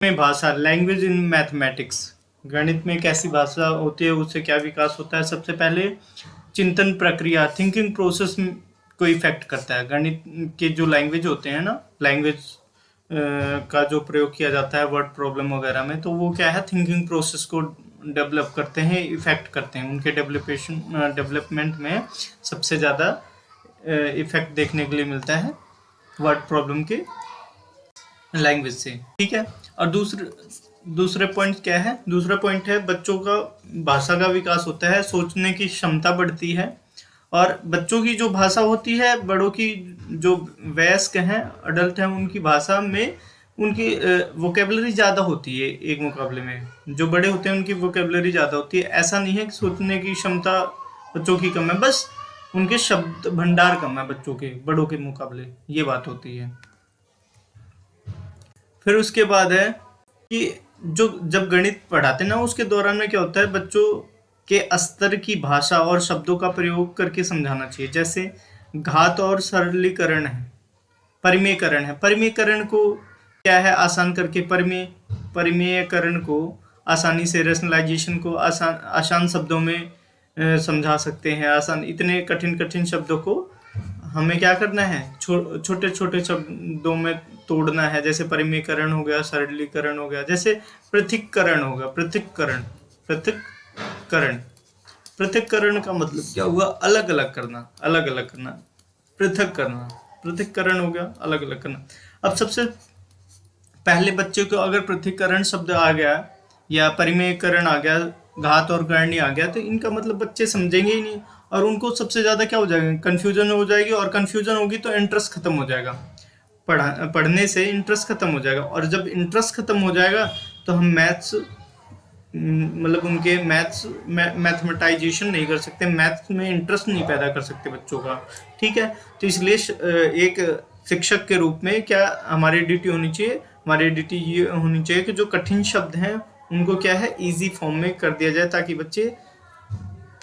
में भाषा, language in mathematics. गणित में कैसी भाषा होती है, उससे क्या विकास होता है। सबसे पहले चिंतन प्रक्रिया, थिंकिंग प्रोसेस को इफेक्ट करता है। गणित के जो लैंग्वेज होते हैं ना, लैंग्वेज का जो प्रयोग किया जाता है वर्ड प्रॉब्लम वगैरह में, तो वो क्या है, थिंकिंग प्रोसेस को डेवलप करते हैं, इफेक्ट करते हैं। उनके डेवलपमेंट में सबसे ज़्यादा इफेक्ट देखने के लिए मिलता है वर्ड प्रॉब्लम के लैंग्वेज से, ठीक है। और दूसरे पॉइंट क्या है, दूसरा पॉइंट है बच्चों का भाषा का विकास होता है, सोचने की क्षमता बढ़ती है। और बच्चों की जो भाषा होती है, बड़ों की जो वयस्क हैं, अडल्ट हैं, उनकी भाषा में उनकी वोकेबलरी ज़्यादा होती है एक मुकाबले में। जो बड़े होते हैं उनकी वोकेबलरी ज़्यादा होती है। ऐसा नहीं है कि सोचने की क्षमता बच्चों की कम है, बस उनके शब्द भंडार कम है बच्चों के बड़ों के मुकाबले, ये बात होती है। फिर उसके बाद है कि जो जब गणित पढ़ाते ना, उसके दौरान में क्या होता है, बच्चों के स्तर की भाषा और शब्दों का प्रयोग करके समझाना चाहिए। जैसे घात और सरलीकरण है, परिमेयकरण है। परिमेयकरण को क्या है, आसान करके परिमेयकरण को आसानी से, रेशनलाइजेशन को आसान शब्दों में समझा सकते हैं। आसान, इतने कठिन शब्दों को हमें क्या करना है, छोटे छोटे शब्दों में तोड़ना है। जैसे परिमेयकरण हो गया, सरलीकरण हो गया, जैसे पृथक्करण होगा। पृथक्करण का मतलब क्या हुआ, अलग अलग करना। पृथक्करण हो गया अलग अलग करना। अब सबसे पहले बच्चे को अगर पृथक्करण शब्द आ गया या परिमेयकरण आ गया, घात और गणनी आ गया, तो इनका मतलब बच्चे समझेंगे ही नहीं, और उनको सबसे ज्यादा क्या हो जाएगा, कंफ्यूजन हो जाएगी। और कंफ्यूजन होगी तो इंटरेस्ट खत्म हो जाएगा, पढ़ने से इंटरेस्ट खत्म हो जाएगा। और जब इंटरेस्ट खत्म हो जाएगा तो हम मैथमेटाइजेशन नहीं कर सकते, मैथ्स में इंटरेस्ट नहीं पैदा कर सकते बच्चों का, ठीक है। तो इसलिए एक शिक्षक के रूप में क्या हमारी ड्यूटी होनी चाहिए, हमारी ड्यूटी ये होनी चाहिए कि जो कठिन शब्द हैं उनको क्या है, इजी फॉर्म में कर दिया जाए, ताकि बच्चे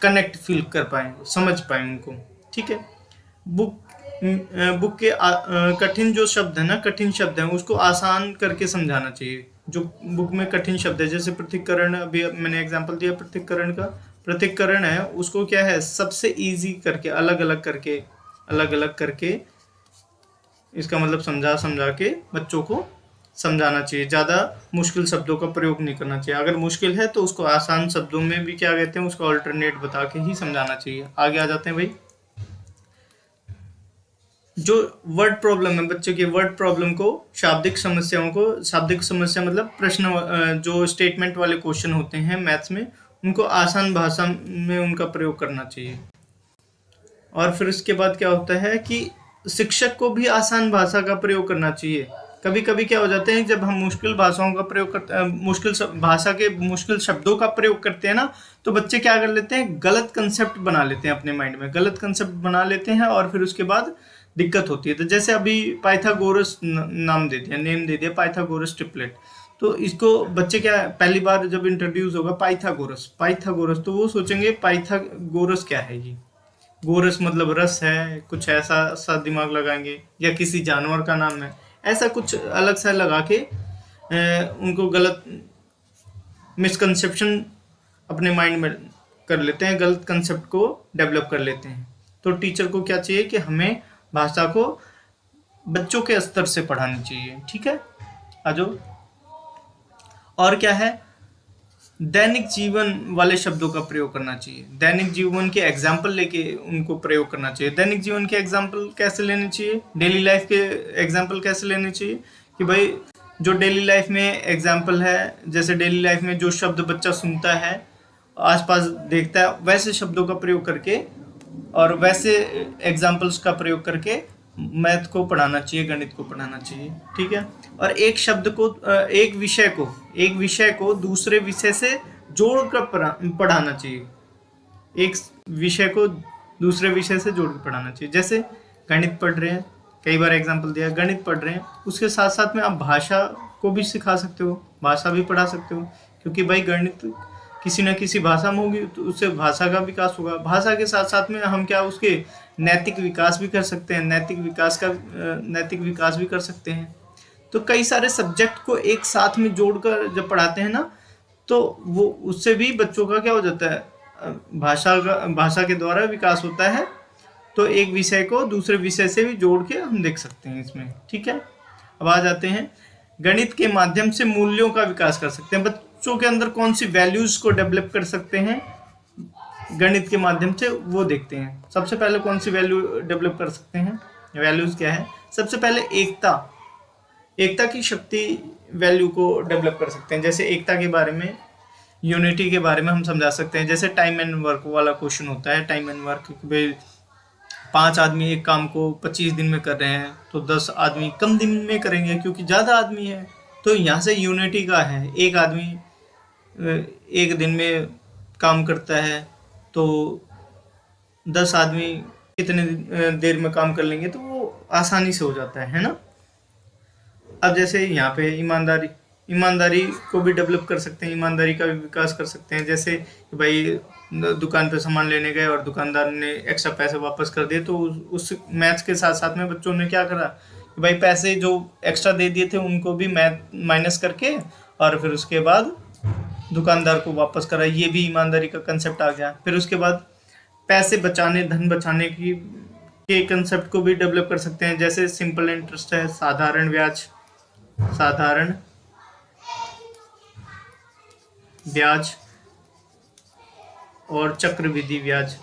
कनेक्ट फील कर पाए, समझ पाए उनको, ठीक है। बुक के कठिन जो शब्द है ना, कठिन शब्द है, उसको आसान करके समझाना चाहिए। जो बुक में कठिन शब्द है, जैसे पृथक्करण, अभी मैंने एग्जांपल दिया पृथक्करण का। पृथक्करण है, उसको क्या है, सबसे इजी करके, अलग अलग करके इसका मतलब समझा के बच्चों को समझाना चाहिए। ज़्यादा मुश्किल शब्दों का प्रयोग नहीं करना चाहिए। अगर मुश्किल है तो उसको आसान शब्दों में भी क्या कहते हैं, उसको अल्टरनेट बता के ही समझाना चाहिए। आगे आ जाते हैं भाई, जो वर्ड प्रॉब्लम है, बच्चों की वर्ड प्रॉब्लम को, शाब्दिक समस्या मतलब प्रश्न, जो स्टेटमेंट वाले क्वेश्चन होते हैं मैथ्स में, उनको आसान भाषा में उनका प्रयोग करना चाहिए। और फिर उसके बाद क्या होता है कि शिक्षक को भी आसान भाषा का प्रयोग करना चाहिए। कभी कभी क्या हो जाते हैं, जब हम मुश्किल भाषाओं का प्रयोग करते हैं, भाषा के मुश्किल शब्दों का प्रयोग करते हैं ना, तो बच्चे क्या कर लेते हैं, गलत कंसेप्ट बना लेते हैं अपने माइंड में, गलत कंसेप्ट बना लेते हैं, और फिर उसके बाद दिक्कत होती है। तो जैसे अभी पाइथागोरस नेम दे दिया पाइथागोरस ट्रिपलेट, तो इसको बच्चे क्या, पहली बार जब इंट्रोड्यूस होगा पाइथागोरस, तो वो सोचेंगे पाइथागोरस क्या है, ये गोरस मतलब रस है, कुछ ऐसा सा दिमाग लगाएंगे, या किसी जानवर का नाम है, ऐसा कुछ अलग सा लगा के उनको गलत मिसकंसेप्शन अपने माइंड में कर लेते हैं, गलत कंसेप्ट को डेवलप कर लेते हैं। तो टीचर को क्या चाहिए कि हमें भाषा को बच्चों के स्तर से पढ़ानी चाहिए, ठीक है। आजो और क्या है, दैनिक जीवन वाले शब्दों का प्रयोग करना चाहिए। दैनिक जीवन के एग्जाम्पल लेके उनको प्रयोग करना चाहिए। दैनिक जीवन के एग्जाम्पल कैसे लेने चाहिए, डेली लाइफ के एग्जाम्पल कैसे लेने चाहिए, कि भाई जो डेली लाइफ में एग्जाम्पल है, जैसे डेली लाइफ में जो शब्द बच्चा सुनता है, आसपास देखता है, वैसे शब्दों का प्रयोग करके और वैसे एग्जाम्पल्स का प्रयोग करके मैथ को पढ़ाना चाहिए, गणित को पढ़ाना चाहिए, ठीक है। और एक शब्द को, एक विषय को दूसरे विषय से जोड़कर पढ़ाना चाहिए। एक विषय को दूसरे विषय से जोड़कर पढ़ाना चाहिए। जैसे गणित पढ़ रहे हैं, कई बार एग्जाम्पल दिया, गणित पढ़ रहे हैं, उसके साथ साथ में आप भाषा को भी सिखा सकते हो, भाषा भी पढ़ा सकते हो, क्योंकि भाई गणित किसी न किसी भाषा में होगी, तो उससे भाषा का विकास होगा। भाषा के साथ साथ में हम क्या, उसके नैतिक विकास भी कर सकते हैं, नैतिक विकास भी कर सकते हैं। तो कई सारे सब्जेक्ट को एक साथ में जोड़कर जब पढ़ाते हैं ना, तो वो उससे भी बच्चों का क्या हो जाता है, भाषा के द्वारा विकास होता है। तो एक विषय को दूसरे विषय से भी जोड़ के हम देख सकते हैं इसमें, ठीक है। अब आ जाते हैं, गणित के माध्यम से मूल्यों का विकास कर सकते हैं। बच्चों के अंदर कौन सी वैल्यूज को डेवलप कर सकते हैं गणित के माध्यम से, वो देखते हैं। सबसे पहले कौन सी वैल्यू डेवलप कर सकते हैं, वैल्यूज क्या है? सबसे पहले एकता की शक्ति वैल्यू को डेवलप कर सकते हैं। जैसे एकता के बारे में, यूनिटी के बारे में हम समझा सकते हैं। जैसे टाइम एंड वर्क वाला क्वेश्चन होता है, टाइम एंड वर्क, 5 आदमी एक काम को 25 दिन में कर रहे हैं, तो 10 आदमी कम दिन में करेंगे क्योंकि ज़्यादा आदमी है। तो यहाँ से यूनिटी का है, एक आदमी एक दिन में काम करता है तो 10 आदमी कितने देर में काम कर लेंगे, तो वो आसानी से हो जाता है ना। अब जैसे यहाँ पे ईमानदारी को भी डेवलप कर सकते हैं, ईमानदारी का भी विकास कर सकते हैं। जैसे भाई दुकान पे सामान लेने गए और दुकानदार ने एक्स्ट्रा पैसे वापस कर दिए, तो उस मैथ्स के साथ साथ में बच्चों ने क्या करा कि भाई पैसे जो एक्स्ट्रा दे दिए थे उनको भी माइनस करके और फिर उसके बाद दुकानदार को वापस करा। ये भी ईमानदारी का कंसेप्ट आ गया। फिर उसके बाद पैसे बचाने, धन बचाने के कंसेप्ट को भी डेवलप कर सकते हैं। जैसे सिंपल इंटरेस्ट है, साधारण ब्याज और चक्रविधि ब्याज,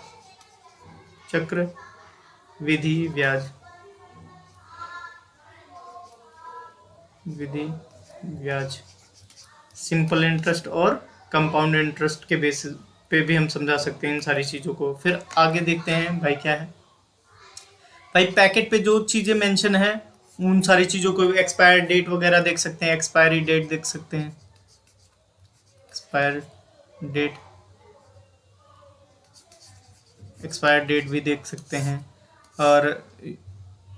सिंपल इंटरेस्ट और कंपाउंड इंटरेस्ट के बेसिस पे भी हम समझा सकते हैं इन सारी चीज़ों को। फिर आगे देखते हैं भाई क्या है। भाई पैकेट पे जो चीज़ें मेंशन है उन सारी चीज़ों को, एक्सपायर डेट वगैरह देख सकते हैं, एक्सपायरी डेट देख सकते हैं, एक्सपायर डेट भी देख सकते हैं, और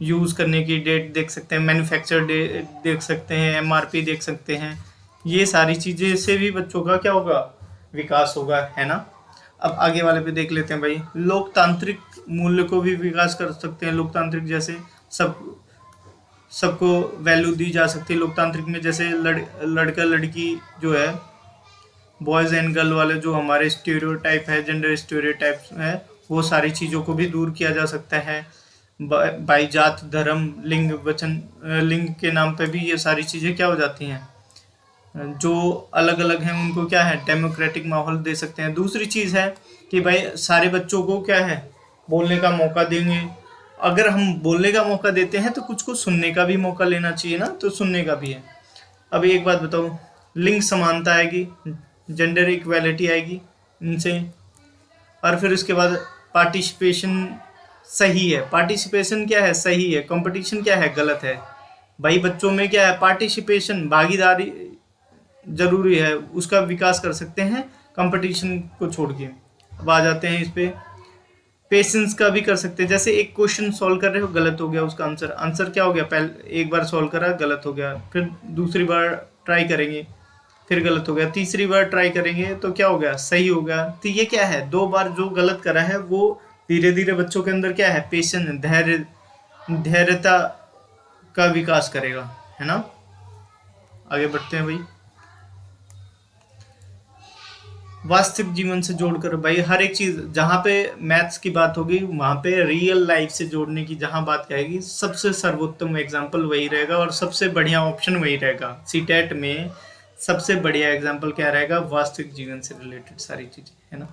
यूज़ करने की डेट देख सकते हैं, मैन्युफैक्चर डेट देख सकते हैं, MRP देख सकते हैं। ये सारी चीज़ें से भी बच्चों का क्या होगा, विकास होगा, है ना। अब आगे वाले पे देख लेते हैं भाई, लोकतांत्रिक मूल्य को भी विकास कर सकते हैं। लोकतांत्रिक जैसे सबको वैल्यू दी जा सकती है लोकतांत्रिक में। जैसे लड़का लड़की जो है, बॉयज़ एंड गर्ल वाले जो हमारे स्टीरियोटाइप है, जेंडर स्टीरियोटाइप है, वो सारी चीज़ों को भी दूर किया जा सकता है। बाई जात, धर्म, लिंग, वचन, लिंग के नाम पे भी ये सारी चीज़ें क्या हो जाती हैं, जो अलग अलग हैं उनको क्या है, डेमोक्रेटिक माहौल दे सकते हैं। दूसरी चीज़ है कि भाई सारे बच्चों को क्या है, बोलने का मौका देंगे। अगर हम बोलने का मौका देते हैं तो कुछ को सुनने का भी मौका लेना चाहिए ना, तो सुनने का भी है। अब एक बात बताओ, लिंग समानता आएगी, जेंडर इक्वालिटी आएगी इनसे, और फिर उसके बाद पार्टिसिपेशन सही है। पार्टिसिपेशन क्या है, सही है। कंपटीशन क्या है, गलत है। भाई बच्चों में क्या है, पार्टिसिपेशन, भागीदारी जरूरी है, उसका विकास कर सकते हैं कंपटीशन को छोड़ के। अब आ जाते हैं इस पे, पेशेंस का भी कर सकते हैं। जैसे एक क्वेश्चन सॉल्व कर रहे हो, गलत हो गया उसका आंसर क्या हो गया, पहले एक बार सॉल्व करा, गलत हो गया, फिर दूसरी बार ट्राई करेंगे, फिर गलत हो गया, तीसरी बार ट्राई करेंगे तो क्या हो गया, सही हो गया। तो ये क्या है, 2 बार जो गलत करा है वो धीरे धीरे बच्चों के अंदर क्या है, पेशेंस, धैर्यता का विकास करेगा, है ना। आगे बढ़ते हैं भाई, वास्तविक जीवन से जोड़कर। भाई हर एक चीज, जहाँ पे मैथ्स की बात होगी वहाँ पे रियल लाइफ से जोड़ने की जहाँ बात कहेगी, सबसे सर्वोत्तम एग्जाम्पल वही रहेगा और सबसे बढ़िया ऑप्शन वही रहेगा। सीटेट में सबसे बढ़िया एग्जाम्पल क्या रहेगा, वास्तविक जीवन से रिलेटेड सारी चीजें, है ना।